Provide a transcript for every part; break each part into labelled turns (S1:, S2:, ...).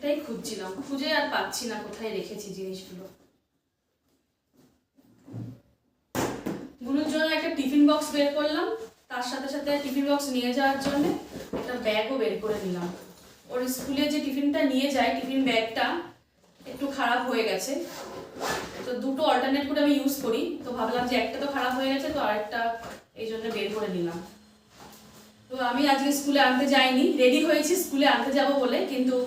S1: এটাই খুঁজছিলাম, খুঁজে আর পাচ্ছি না কোথায় রেখেছি জিনিসগুলো। গুলোর জন্য একটা টিফিন বক্স বের করলাম, তার সাথে সাথে টিফিন বক্স নিয়ে যাওয়ার জন্য একটা ব্যাগও বের করে নিলাম। ওর স্কুলে যে টিফিনটা নিয়ে যায়, টিফিন ব্যাগটা একটু খারাপ হয়ে গেছে, তো দুটো অল্টারনেট করে আমি ইউজ করি, তো ভাবলাম যে একটা তো খারাপ হয়ে গেছে, তো আরেকটা এই জন্য বের করে নিলাম। তো আমি আজকে স্কুলে আনতে যাইনি, রেডি হয়েছি স্কুলে আনতে যাব বলে, কিন্তু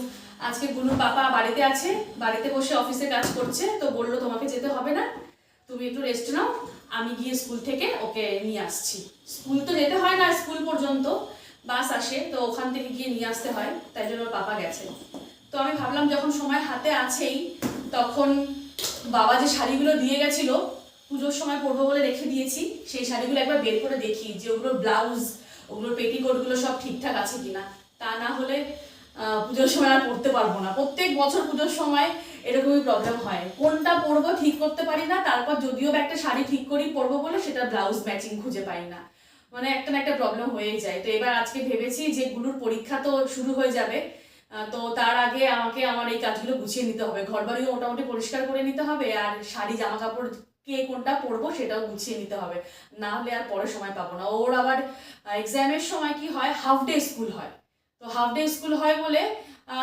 S1: আজকে গুনুর পাপা বাড়িতে আছে, বাড়িতে বসে অফিসে কাজ করছে, তো বললো তোমাকে যেতে হবে না, তুমি একটু রেস্ট নাও, আমি গিয়ে স্কুল থেকে ওকে নিয়ে আসছি। স্কুল তো যেতে হয় না, স্কুল পর্যন্ত বাস আসে, তো ওখান থেকে গিয়ে নিয়ে আসতে হয়, তাই জন্য ওর পাপা গেছে। তো আমি ভাবলাম যখন সময় হাতে আছেই, তখন বাবা যে শাড়িগুলো দিয়ে গেছিল পুজোর সময় পরবো বলে রেখে দিয়েছি, সেই শাড়িগুলো একবার বের করে দেখি যে ওগুলোর ব্লাউজ, ওগুলোর পেটিকোটগুলো সব ঠিকঠাক আছে কিনা। তা না হলে পুজোর সময় আর পরতে পারবো না। প্রত্যেক বছর পুজোর সময় এরকমই প্রবলেম হয়, কোনটা পরবো ঠিক করতে পারি না, তারপর যদিও বা একটা শাড়ি ঠিক করি পরবো বলে সেটা ব্লাউজ ম্যাচিং খুঁজে পাই না, মানে একটা না একটা প্রবলেম হয়েই যায়। তো এবার আজকে ভেবেছি যে গুলোর পরীক্ষা তো শুরু হয়ে যাবে, তো তার আগে আমাকে আমার এই কাজগুলো গুছিয়ে নিতে হবে, ঘর বাড়িও মোটামুটি পরিষ্কার করে নিতে হবে, আর শাড়ি জামা কাপড় কে কোনটা পরবো সেটাও গুছিয়ে নিতে হবে, না হলে আর পরে সময় পাবো না। ওর আবার এক্সামের সময় কি হয়, হাফ ডে স্কুল হয়, তো হাফ ডে স্কুল হয় বলে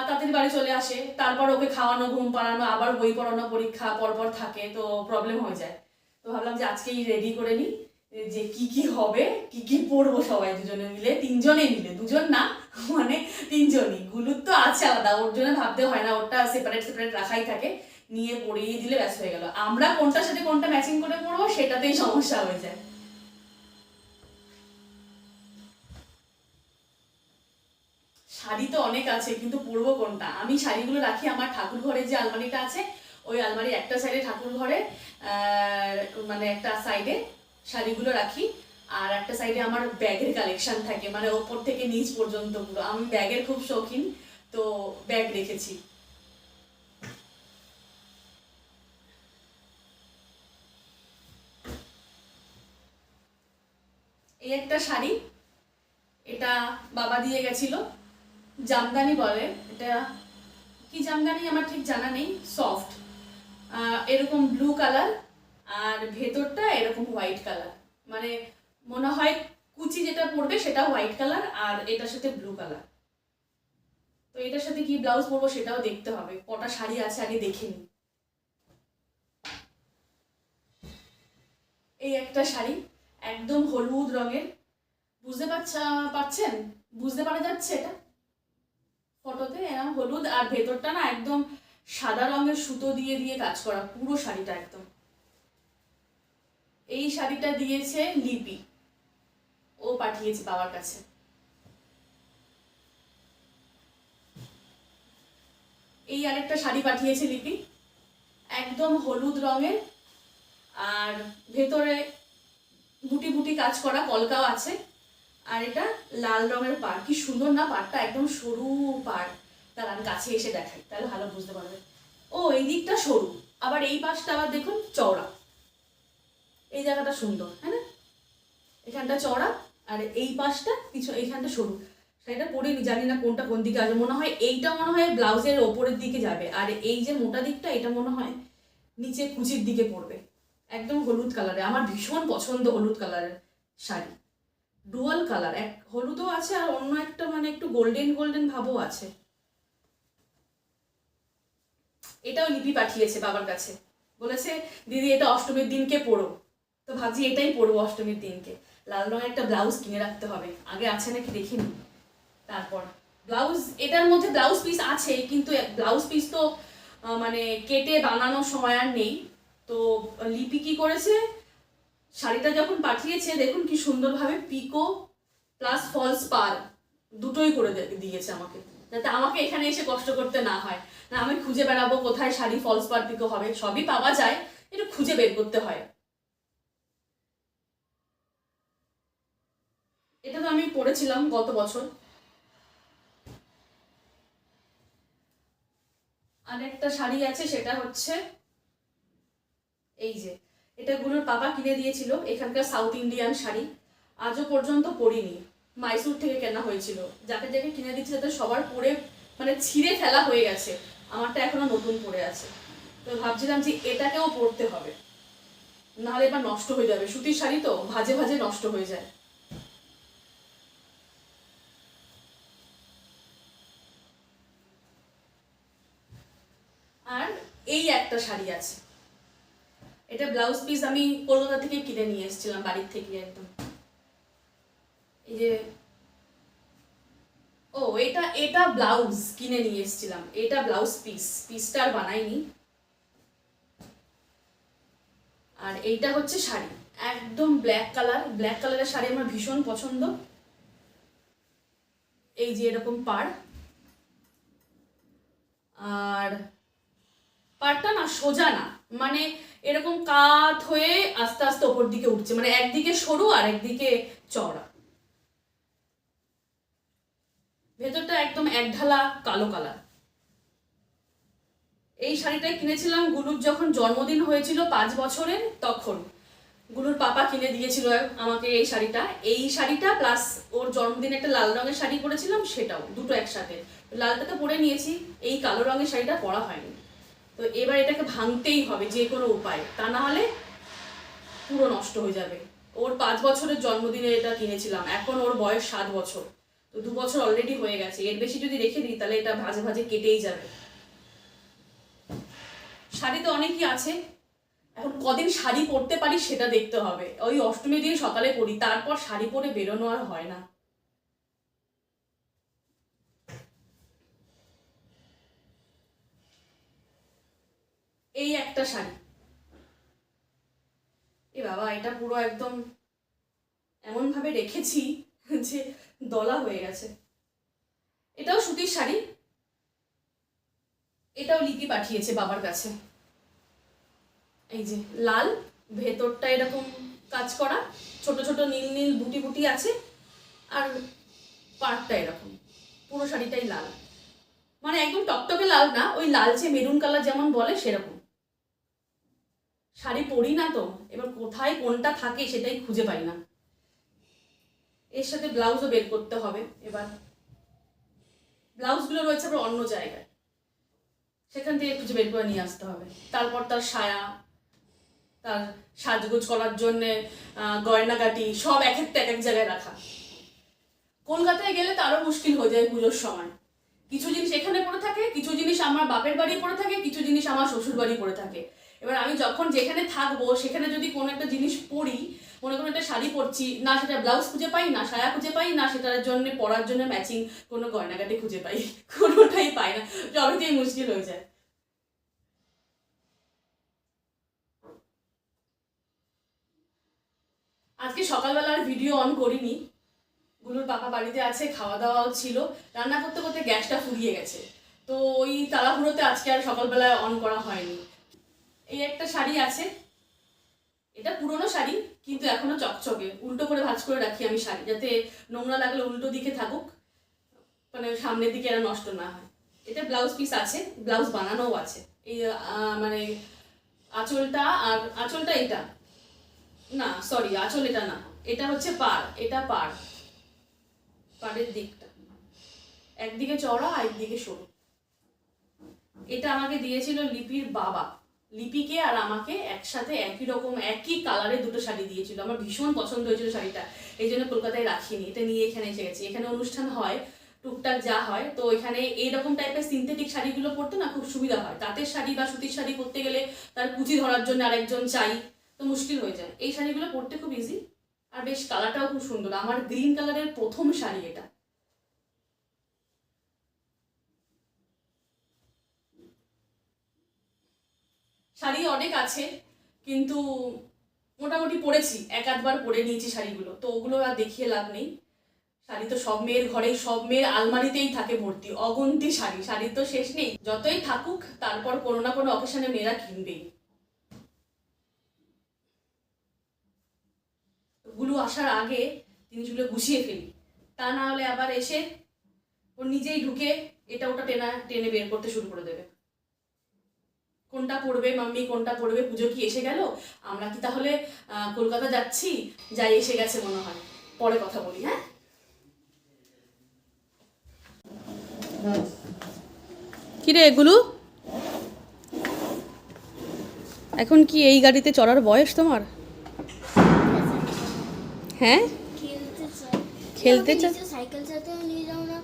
S1: তাড়াতাড়ি বাড়ি চলে আসে, তারপর ওকে খাওয়ানো, ঘুম পাড়ানো, আবার বই পড়ানো, পরীক্ষা পরপর থাকে, তো প্রবলেম হয়ে যায়। তো ভাবলাম যে আজকেই রেডি করে নিই যে কি কি হবে, কি কি পড়বো সবাই দুজনে মিলে, তিনজনে মিলে, দুজন না মানে তিনজনই। গুলুর তো আছে আলাদা, ওর জন্য ভাবতে হয় না, ওরটা সেপারেট সেপারেট রাখাই থাকে, নিয়ে পড়িয়ে দিলে ব্যাস হয়ে গেল। আমরা কোনটার সাথে কোনটা ম্যাচিং করে পড়বো সেটাতেই সমস্যা হয়ে যায়। শাড়ি তো অনেক আছে, কিন্তু পরবো কোনটা? আমি শাড়িগুলো রাখি আমার ঠাকুর ঘরে যে আলমারিটা আছে, ওই আলমারি একটা সাইডে ঠাকুর ঘরে মানে একটা সাইডে শাড়িগুলো রাখি, আর একটা সাইডে আমার ব্যাগের কালেকশন থাকে, মানে ওপর থেকে নিচ পর্যন্ত পুরো। আমি ব্যাগের খুব শৌখিন, তো ব্যাগ রেখেছি। এই একটা শাড়ি, এটা বাবা দিয়ে গেছিল, জামদানি বলে এটা, কি জামদানি আমার ঠিক জানা নেই, সফট, এরকম ব্লু কালার, আর ভেতরটা এরকম হোয়াইট কালার, মানে মনে হয় কুচি যেটা পরবে সেটা হোয়াইট কালার, আর এটার সাথে ব্লু কালার। তো এটার সাথে কি ব্লাউজ পরবো সেটাও দেখতে হবে, কটা শাড়ি আছে আগে দেখে নিই। এই একটা শাড়ি, একদম হলুদ রঙের, বুঝতে পারছেন, বুঝতে পারা যাচ্ছে এটা ফটোতে, এরকম হলুদ, আর ভেতরটা না একদম সাদা রঙের সুতো দিয়ে দিয়ে কাজ করা পুরো শাড়িটা একদম। এই শাড়িটা দিয়েছে লিপি, ও পাঠিয়েছে বাবার কাছে। এই আরেকটা শাড়ি পাঠিয়েছে লিপি, একদম হলুদ রঙের, আর ভেতরে বুটি বুটি কাজ করা, কলকাও আছে, আর এটা লাল রঙের পাড়, কি সুন্দর না পাড়টা, একদম সরু পাড়। তার কাছে এসে দেখাই তাহলে ভালো বুঝতে পারবে। ও এই দিকটা সরু, আবার এই পাশটা আবার দেখুন চওড়া, এই জায়গাটা সুন্দর, হ্যাঁ না, এখানটা চওড়া, আর এই পাশটা কিছু এইখানটা সরু। সেটা পরিনি, জানি না কোনটা কোন দিকে আসবে, মনে হয় এইটা মনে হয় ব্লাউজের ওপরের দিকে যাবে, আর এই যে মোটা দিকটা এটা মনে হয় নিচে কুচির দিকে পড়বে। একদম হলুদ কালারে, আমার ভীষণ পছন্দ হলুদ কালারের শাড়ি, ডুয়াল কালার, এক হলুদও আছে আর অন্য একটা মানে একটু গোল্ডেন গোল্ডেন ভাবও আছে। এটাও লিপি পাঠিয়েছে বাবার কাছে, বলেছে দিদি এটা অষ্টমীর দিনকে পরো, তো ভাবছি এটাই পরবো অষ্টমীর দিনকে। লাল রঙের একটা ব্লাউজ কিনে রাখতে হবে, আগে আছে নাকি দেখিনি। তারপর ব্লাউজ, এটার মধ্যে ব্লাউজ পিস আছে, কিন্তু ব্লাউজ পিস তো মানে কেটে বানানোর সময় আর নেই। তো লিপি কি করেছে, শাড়িটা যখন পাঠিয়েছে দেখুন কি সুন্দরভাবে পিকো প্লাস ফলস পার দুটোই করে দিয়েছে আমাকে, যাতে আমাকে এখানে এসে কষ্ট করতে না হয়, না আমি খুঁজে বেড়াবো কোথায় শাড়ি ফলস পার পিকো হবে, সবই পাওয়া যায়, একটু খুঁজে বের করতে হয়। এটা তো আমি পরেছিলাম গত বছর। আর একটা শাড়ি আছে, সেটা হচ্ছে এই যে, এটা গুলোর পাপা কিনে দিয়েছিল, এখানকার সাউথ ইন্ডিয়ান শাড়ি, আজও পর্যন্ত পরিনি, মাইসুর থেকে কেনা হয়েছিল, যাকে যাকে কিনে দিচ্ছে যাতে সবার পরে মানে ছিঁড়ে ফেলা হয়ে গেছে, আমারটা এখনো নতুন পড়ে আছে। তো ভাবছিলাম যে এটাকেও পরতে হবে, নাহলে এবার নষ্ট হয়ে যাবে। সুতির শাড়ি তো ভাজে ভাজে নষ্ট হয়ে যায়। আর এই একটা শাড়ি আছে, এটা ব্লাউজ পিস আমি কলকাতা থেকে কিনে নিয়ে এসেছিলাম, বাড়ির থেকে একদম। এই যে ও এটা এটা ব্লাউজ কিনে নিয়ে এসেছিলাম, এটা ব্লাউজ পিসটা আর বানাইনি। আর এইটা হচ্ছে শাড়ি, একদম ব্ল্যাক কালারের শাড়ি আমার ভীষণ পছন্দ। এই যে এরকম পাড়, আর পাড়টা না সোজা না, মানে এরকম কাত হয়ে আস্তে আস্তে ওপর দিকে উঠছে, মানে একদিকে সরু আর একদিকে চওড়া। ভেতরটা একদম একঢালা কালো কালার। এই শাড়িটাই কিনেছিলাম গুলুর যখন জন্মদিন হয়েছিল 5 বছরের, তখন গুলুর পাপা কিনে দিয়েছিল আমাকে এই শাড়িটা প্লাস ওর জন্মদিনে একটা লাল রঙের শাড়ি পরেছিলাম, সেটাও দুটো একসাথে। লালটা তো পরে নিয়েছি, এই কালো রঙের শাড়িটা পরা হয়নি। তো এবার এটাকে ভাঙতেই হবে যে কোনো উপায়, তা না হলে পুরো নষ্ট হয়ে যাবে। ওর 5 বছরের জন্মদিনে এটা কিনেছিলাম, এখন ওর বয়স 7 বছর, তো 2 বছর অলরেডি হয়ে গেছে। এর বেশি যদি রেখে দিই তাহলে এটা ভাজে ভাজে কেটেই যাবে। শাড়ি তো অনেকই আছে, এখন কদিন শাড়ি পরতে পারি সেটা দেখতে হবে। ওই অষ্টমীর দিন সকালে পরি, তারপর শাড়ি পরে বেরোনো আর হয় না। এই একটা শাড়ি, এ বাবা এটা পুরো একদম এমন ভাবে রেখেছি যে দলা হয়ে গেছে। এটাও সুতির শাড়ি, এটাও লিপি পাঠিয়েছে বাবার কাছে। এই যে লাল, ভেতরটা এরকম কাজ করা, ছোট ছোট নীল নীল বুটি বুটি আছে, আর পাড়টা এরকম, পুরো শাড়িটাই লাল, মানে একদম টকটকে লাল না, ওই লালচে মেরুন কালার যেমন বলে সেরকম। শাড়ি পরি না তো, এবার কোথায় কোনটা থাকে সেটাই খুঁজে পাই না। এর সাথে ব্লাউজও বের করতে হবে, এবার ব্লাউজগুলো রয়েছে আবার অন্য জায়গায়, সেখান থেকে খুঁজে বের করে নিয়ে আসতে হবে। তারপর তার সায়া, তার সাজগোজ করার জন্যে গয়নাগাটি সব এক একটা এক এক জায়গায় রাখা। কলকাতায় গেলে তারও মুশকিল হয়ে যায় পুজোর সময়, কিছু জিনিস এখানে পড়ে থাকে, কিছু জিনিস আমার বাপের বাড়ি পড়ে থাকে, কিছু জিনিস আমার শ্বশুর বাড়ি পড়ে থাকে। এবার আমি যখন যেখানে থাকবো সেখানে যদি কোনো একটা জিনিস পরি, মনে কোনো একটা শাড়ি পরছি, না সেটা ব্লাউজ খুঁজে পাই, না সায়া খুঁজে পাই, না সেটার জন্য পরার জন্য ম্যাচিং কোনো গয়নাগাটি খুঁজে পাই, কোনোটাই পাই না, সবইতেই মুশকিল হয়ে যায়। আজকে সকালবেলা আর ভিডিও অন করিনি, গুলুর পাপা বাড়িতে আছে, খাওয়া দাওয়াও ছিল, রান্না করতে করতে গ্যাসটা ফুরিয়ে গেছে, তো ওই তাড়াহুড়োতে আজকে আর সকালবেলায় অন করা হয়নি। এই একটা শাড়ি আছে, এটা পুরনো শাড়ি কিন্তু এখনো চকচকে, উল্টো করে ভাঁজ করে রাখি আমি শাড়ি, যাতে নোংরা লাগলে উল্টো দিকে থাকুক, মানে সামনের দিকে এরা নষ্ট না হয়। এটা ব্লাউজ পিস আছে, ব্লাউজ বানানোও আছে। এই মানে আঁচলটা, আর আঁচলটা এটা না, সরি আঁচল এটা না, এটা হচ্ছে পাড়, এটা পাড়, পাড়ের দিকটা একদিকে চওড়া আর একদিকে সরু। এটা আমাকে দিয়েছিল লিপির বাবা, লিপিকে আর আমাকে একসাথে একই রকম একই কালারের দুটো শাড়ি দিয়েছিল, আমার ভীষণ পছন্দ হয়েছিল শাড়িটা, এই জন্য কলকাতায় রাখিনি, এটা নিয়ে এখানে এসে গেছি। এখানে অনুষ্ঠান হয় টুকটাক যা হয়, তো এখানে এইরকম টাইপের সিনথেটিক শাড়িগুলো পরতে না খুব সুবিধা হয়। তাঁতের শাড়ি বা সুতির শাড়ি পরতে গেলে তার কুচি ধরার জন্য আরেকজন চাই, তো মুশকিল হয়ে যায়। এই শাড়িগুলো পরতে খুব ইজি, আর বেশ কালারটাও খুব সুন্দর, আমার গ্রিন কালারের প্রথম শাড়ি এটা। শাড়ি অনেক আছে, কিন্তু মোটামুটি পরেছি, এক আধবার পরে নিয়েছি শাড়িগুলো, তো ওগুলো আর দেখিয়ে লাভ নেই। শাড়ি তো সব মেয়ের ঘরেই, সব মেয়ের আলমারিতেই থাকে ভর্তি, অগুন্তি শাড়ি, শাড়ির তো শেষ নেই, যতই থাকুক তারপর কোনো না কোনো অকেশনে মেয়েরা কিনবেই। গুলো আসার আগে জিনিসগুলো গুছিয়ে ফেলি, তা না হলে আবার এসে ও নিজেই ঢুকে এটা ওটা টেনে বের করতে শুরু করে দেবে। কোনটা পড়বে মাম্মি, কোনটা পড়বে, পুজো কি এসে গেল, আমরা কি তাহলে কলকাতা যাচ্ছি, যাই এসে গেছে মনে হয়, পরে কথা বলি। হ্যাঁ। কিরে এগুলো এখন কি এই গাড়িতে চড়ার বয়স তোমার? হ্যাঁ খেলতে চাই।
S2: সাইকেল চালাতে নিয়ে যাও না,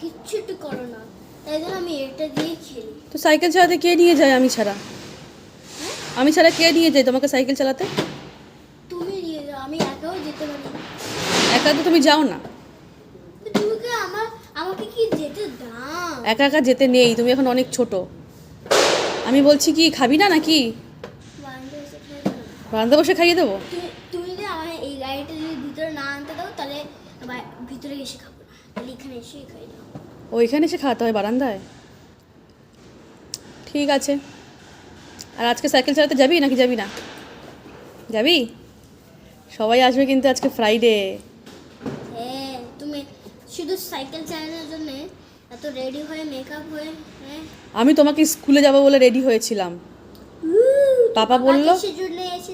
S2: কিচ্ছু একটু করো না, তাই জন্য আমি এটা দিয়ে খেলি।
S1: তো সাইকেল চালাতে কে নিয়ে যায় আমি ছাড়া? আমি ছাড়া কে নিয়ে যায় তোমাকে সাইকেল চালাতে?
S2: তুমি নিয়ে যাও, আমি একাও যেতে পারি না।
S1: একা তো তুমি যাও না।
S2: তুমি কি আমাকে কি যেতে দাও?
S1: একা একা যেতে নেই, তুমি এখন অনেক ছোট। আমি বলছি কি খাবি না নাকি? বারান্দা বসে খাইয়ে দেবো?
S2: তুমি যদি আমার এই গাড়িটা যদি ভিতরে না আনতে দাও তাহলে ভিতরে এসে খাবো না, তাহলে এখানে এসে খাই দাও।
S1: ওইখানে এসে খাওয়াতে হয় বারান্দায়? ঠিক আছে। আর আজকে সাইকেল চালাতে যাবি নাকি যাবি না? যাবি? সবাই আসবে কিন্তু আজকে ফ্রাইডে।
S2: হ্যাঁ, তুমি শুধু সাইকেল চালানোর জন্য এত রেডি হয়ে মেকআপ হয়ে। হ্যাঁ,
S1: আমি তোমাকে স্কুলে যাব বলে রেডি হয়েছিলাম।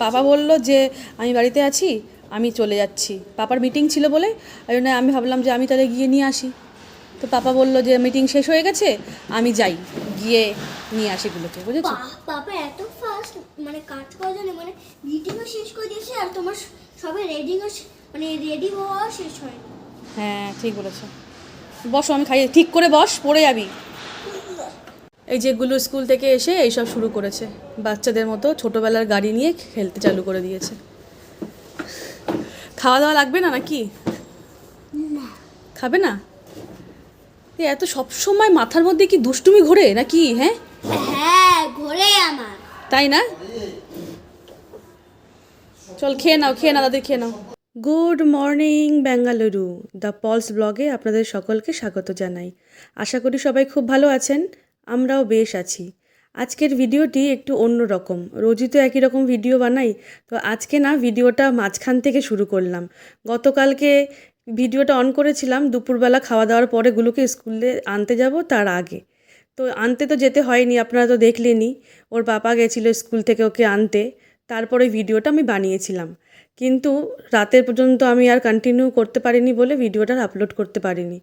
S1: পাপা বলল যে আমি বাড়িতে আছি, আমি চলে যাচ্ছি। পাপার মিটিং ছিল বলে ওই জন্য আমি ভাবলাম যে আমি তাহলে গিয়ে নিয়ে আসি। তো পাপা বলল যে মিটিং শেষ হয়ে গেছে, আমি যাই, গিয়ে নিয়ে আসি গুলোকে, বুঝেছো?
S2: পাপা এত ফাস্ট মানে কাজ করার জন্য মানে মিটিংও শেষ করে দিয়েছে আর তোমার সবাই রেডি হওয়া শেষ হয়।
S1: হ্যাঁ ঠিক বলেছো। বসো, আমি খাইয়ে ঠিক করে বস, পড়ে যাবি। এই যেগুলো স্কুল থেকে এসে এইসব শুরু করেছে, বাচ্চাদের মতো ছোটোবেলার গাড়ি নিয়ে খেলতে চালু করে দিয়েছে। খাওয়া দাওয়া লাগবে না নাকি? খাবে না? এত সবসময় মাথার মধ্যে কি দুষ্টুমি ঘোরে নাকি? হ্যাঁ
S2: হ্যাঁ ঘোরে আমার।
S1: তাই না? চল খেয়ে নাও, দাদের খেয়ে নাও। Good morning Bengaluru, the Paul's ব্লগে আপনাদের সকলকে স্বাগত জানাই। আশা করি সবাই খুব ভালো আছেন, আমরাও বেশ আছি। আজকের ভিডিওটি একটু অন্য রকম, রোজই তো একই রকম ভিডিও বানাই, তো আজকে না ভিডিওটা মাঝখান থেকে শুরু করলাম। গতকালকে ভিডিওটা অন করেছিলাম দুপুরবেলা খাওয়া দাওয়ার পরে গুলোকে স্কুলে আনতে যাব তার আগে। তো আনতে তো যেতে হয়নি, আপনারা তো দেখলেনই, ওর পাপা গেছিলো স্কুল থেকে ওকে আনতে, তারপরে ভিডিওটা আমি বানিয়েছিলাম। কিন্তু রাতের পর্যন্ত আমি আর কন্টিনিউ করতে পারিনি বলে ভিডিওটা আপলোড করতে পারিনি।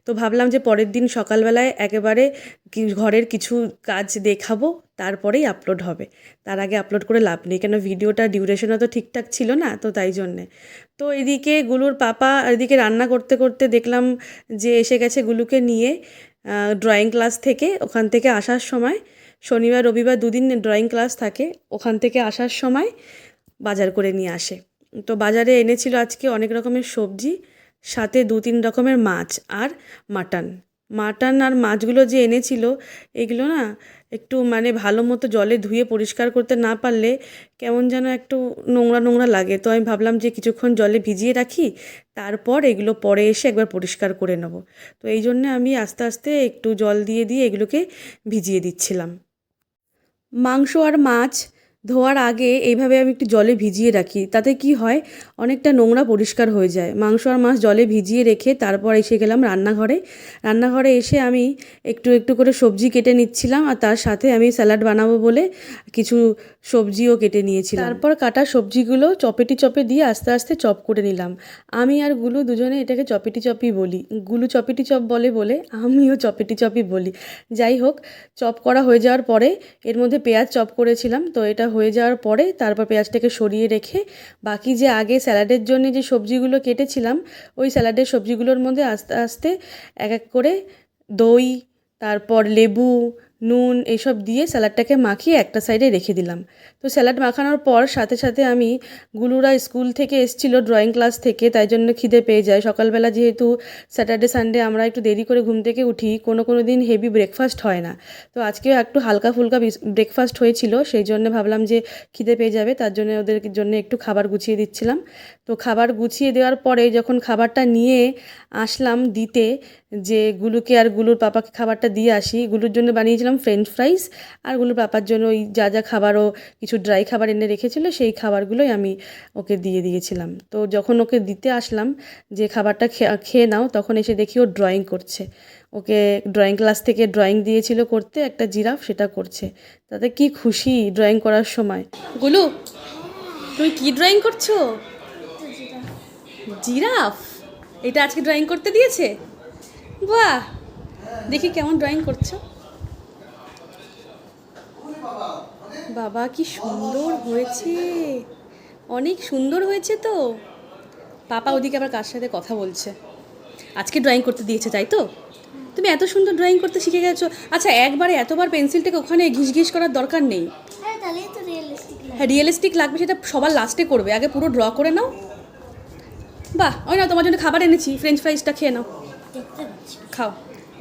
S1: তো ভাবলাম যে পরের দিন সকালবেলায় একেবারে ঘরের কিছু কাজ দেখাবো, তারপরেই আপলোড হবে। তার আগে আপলোড করে লাভ নেই, কেন ভিডিওটা ডিউরেশনও তো ঠিকঠাক ছিল না, তো তাই জন্যে। তো এদিকে গুলুর পাপা এদিকে রান্না করতে করতে দেখলাম যে এসে গেছে গুলুকে নিয়ে ড্রয়িং ক্লাস থেকে। ওখান থেকে আসার সময়, শনিবার রবিবার দুদিন ড্রয়িং ক্লাস থাকে, ওখান থেকে আসার সময় বাজার করে নিয়ে আসে। তো বাজারে এনেছিল আজকে অনেক রকমের সবজি, সাথে 2-3 রকমের মাছ আর মাটন আর মাছগুলো যে এনেছিল এগুলো না একটু মানে ভালো মতো জলে ধুয়ে পরিষ্কার করতে না পারলে কেমন যেন একটু নোংরা নোংরা লাগে। তো আমি ভাবলাম যে কিছুক্ষণ জলে ভিজিয়ে রাখি, তারপর এগুলো পরে এসে একবার পরিষ্কার করে নেব। তো এই জন্যে আমি আস্তে আস্তে একটু জল দিয়ে এগুলোকে ভিজিয়ে দিচ্ছিলাম। মাংস আর মাছ ধোয়ার আগে এইভাবে আমি একটু জলে ভিজিয়ে রাখি, তাতে কি হয় অনেকটা নোংরা পরিষ্কার হয়ে যায়। মাংস আর মাছ জলে ভিজিয়ে রেখে তারপর এসে গেলাম রান্নাঘরে এসে আমি একটু একটু করে সবজি কেটে নিচ্ছিলাম, আর তার সাথে আমি স্যালাড বানাবো বলে কিছু সবজিও কেটে নিয়েছিলাম। তারপর কাটা সবজিগুলো চপে দিয়ে আস্তে আস্তে চপ করে নিলাম। আমি আর গুলু দুজনে এটাকে চপই বলি, গুলু চপেটি চপ বলে আমিও চপই বলি। যাই হোক, চপ করা হয়ে যাওয়ার পরে এর মধ্যে পেঁয়াজ চপ করেছিলাম, তো এটা হয়ে যাওয়ার পরে তারপর পেঁয়াজটাকে সরিয়ে রেখে বাকি যে আগে স্যালাডের জন্য যে সবজিগুলো কেটেছিলাম ওই স্যালাডের সবজিগুলোর মধ্যে আস্তে আস্তে এক এক করে দই, তারপর লেবু, নুন এইসব দিয়ে স্যালাডটাকে মাখিয়ে একটা সাইডে রেখে দিলাম। তো স্যালাড মাখানোর পর সাথে সাথে আমি গুলুরা স্কুল থেকে এসেছিলো ড্রয়িং ক্লাস থেকে, তাই জন্য খিদে পেয়ে যায়। সকালবেলা যেহেতু স্যাটারডে সানডে আমরা একটু দেরি করে ঘুম থেকে উঠি, কোনো দিন হেভি ব্রেকফাস্ট হয় না, তো আজকেও একটু হালকা ফুলকা ব্রেকফাস্ট হয়েছিল, সেই জন্য ভাবলাম যে খিদে পেয়ে যাবে, তার জন্য ওদের জন্য একটু খাবার গুছিয়ে দিচ্ছিলাম। তো খাবার গুছিয়ে দেওয়ার পরে যখন খাবারটা নিয়ে আসলাম দিতে, যে গুলুকে আর গুলুর পাপাকে খাবারটা দিয়ে আসি, গুলুর জন্য বানিয়েছিলাম ফ্রেঞ্চ ফ্রাইস, আর গুলুর পাপার জন্য ওই যা খাবারও কিছু ড্রাই খাবার এনে রেখেছিল সেই খাবারগুলোই আমি ওকে দিয়ে দিয়েছিলাম। তো যখন ওকে দিতে আসলাম যে খাবারটা খেয়ে নাও, তখন এসে দেখি ও ড্রয়িং করছে। ওকে ড্রয়িং ক্লাস থেকে ড্রয়িং দিয়েছিল করতে, একটা জিরাফ, সেটা করছে। তাতে কি খুশি ড্রয়িং করার সময়। গুলু, তুমি কি ড্রয়িং করছো? জিরাফ? এটা আজকে ড্রয়িং করতে দিয়েছে? বাহ, দেখি কেমন ড্রয়িং করছো। বাবা কি সুন্দর হয়েছে, অনেক সুন্দর হয়েছে তো। পাপা ওদিকে আবার কার সাথে কথা বলছে, আজকে ড্রয়িং করতে দিয়েছে তাই তো? তুমি এত সুন্দর ড্রয়িং করতে শিখে গেছো। আচ্ছা একবারে এতবার পেন্সিলটাকে ওখানে ঘিস ঘিস করার দরকার নেই।
S2: হ্যাঁ তাহলেই তো রিয়েলিস্টিক লাগে।
S1: হ্যাঁ রিয়েলিস্টিক লাগবে, সেটা সবার লাস্টে করবে, আগে পুরো ড্র করে নাও। বাহ, ওই না তোমার জন্য খাবার এনেছি, ফ্রেঞ্চ ফ্রাইসটা খেয়ে নাও,
S2: দেখতে পাচ্ছি।
S1: খাও।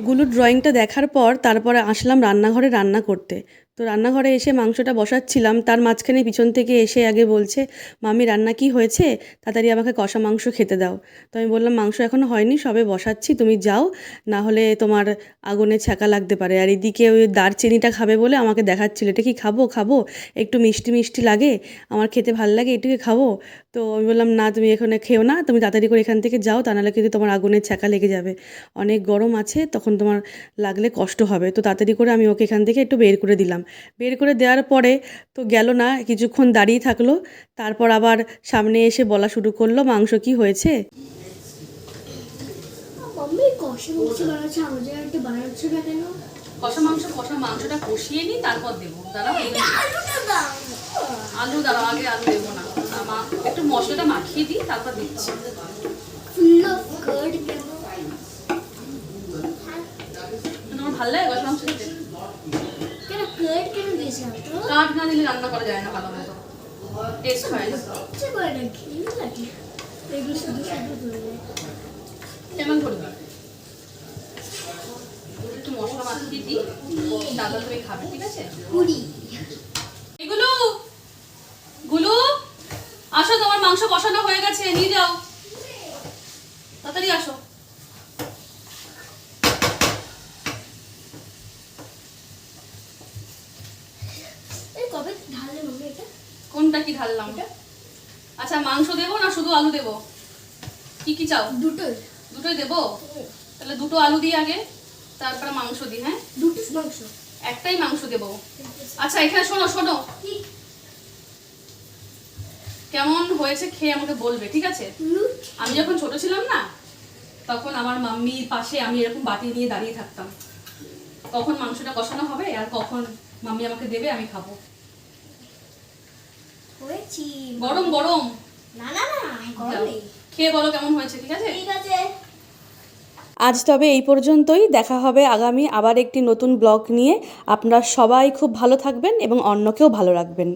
S1: গুলুর ড্রয়িংটা দেখার পর তারপরে আসলাম রান্নাঘরে রান্না করতে। তো রান্নাঘরে এসে মাংসটা বসাচ্ছিলাম, তার মাঝখানে পিছন থেকে এসে আগে বলছে, মামি রান্না কি হয়েছে, তাড়াতাড়ি আমাকে কষা মাংস খেতে দাও। তো আমি বললাম মাংস এখনও হয়নি, সবে বসাচ্ছি, তুমি যাও, না হলে তোমার আগুনে ছ্যাঁকা লাগতে পারে। আর এদিকে ওই দারচিনিটা খাবে বলে আমাকে দেখাচ্ছিল, এটা কি খাবো খাবো, একটু মিষ্টি মিষ্টি লাগে, আমার খেতে ভাল লাগে, এটুকু খাবো। তো আমি বললাম না তুমি এখানে খেও না, তুমি তাড়াতাড়ি করে এখান থেকে যাও, তা নাহলে কিন্তু তোমার আগুনের ছ্যাঁকা লেগে যাবে, অনেক গরম আছে, তখন তোমার লাগলে কষ্ট হবে। তো তাড়াতাড়ি করে আমি ওকে এখান থেকে একটু বের করে দিলাম। বের করে দেওয়ার পরে তো গেল না, কিছুক্ষণ দাঁড়িয়ে থাকলো, তারপর আবার সামনে এসে বলা শুরু করলো, মাংস কি হয়েছে।
S2: মাম্মি কষা মাংস বানাচ্ছে, আমাদের একটু বানাচ্ছে না কেন?
S1: কষা মাংসটা কষিয়ে নিই, তারপর দেবো। দাঁড়াও
S2: আলুটা দাও।
S1: দাঁড়াও, আগে আলু দেবো না, একটু মশলাটা মাখিয়ে দিই, তারপর দিচ্ছি।
S2: ফুল অফ কার্ড কেন?
S1: তোমার ভালো লাগে কষা মাংস খেতে?
S2: কেন কার্ড কেন দিয়েছে তো?
S1: কাঠ না দিলে রান্না করা যায় না ভালো মতো, টেস্ট হয় না।
S2: ইচ্ছে করে না, ঘিন লাগে এগুলো শুধু শুধু ধরে।
S1: কেমন করবি, একটু মশলা মাখিয়ে দিই, তারপর তুমি খাবে, ঠিক আছে?
S2: পুরি
S1: এগুলো গুলো আসো, তোমার মাংস কষানো হয়ে গেছে, নিয়ে যাও, তাড়াতাড়ি আসো।
S2: এই কবে ঢাললে মাম্মি এটা?
S1: কোনটা কি ঢাললাম? আচ্ছা মাংস দেবো না শুধু আলু দেবো, কি কি চাও?
S2: দুটোই।
S1: দুটোই দেবো, তাহলে দুটো আলু দিই আগে, তারপরে মাংস দিই। হ্যাঁ
S2: দুটো মাংস।
S1: একটাই মাংস দেবো। আচ্ছা এখানে শোনো শোনো, কেমন হয়েছে খেয়ে আমাকে বলবে, ঠিক আছে? আমি যখন ছোট ছিলাম না, তখন আমার মাম্মির পাশে আমি এরকম বাটি নিয়ে দাঁড়িয়ে থাকতাম, কখন মাংসটা কষানো হবে আর কখন মাম্মি আমাকে দেবে, আমি খাবো।
S2: হয়েছি।
S1: গরম গরম,
S2: না না না গরম নেই।
S1: খেয়ে বলো কেমন হয়েছে, ঠিক আছে?
S2: ঠিক আছে।
S1: আজ তবে এই পর্যন্তই, দেখা হবে আগামী আবার একটি নতুন ব্লগ নিয়ে। আপনারা সবাই খুব ভালো থাকবেন এবং অন্যকেও ভালো রাখবেন।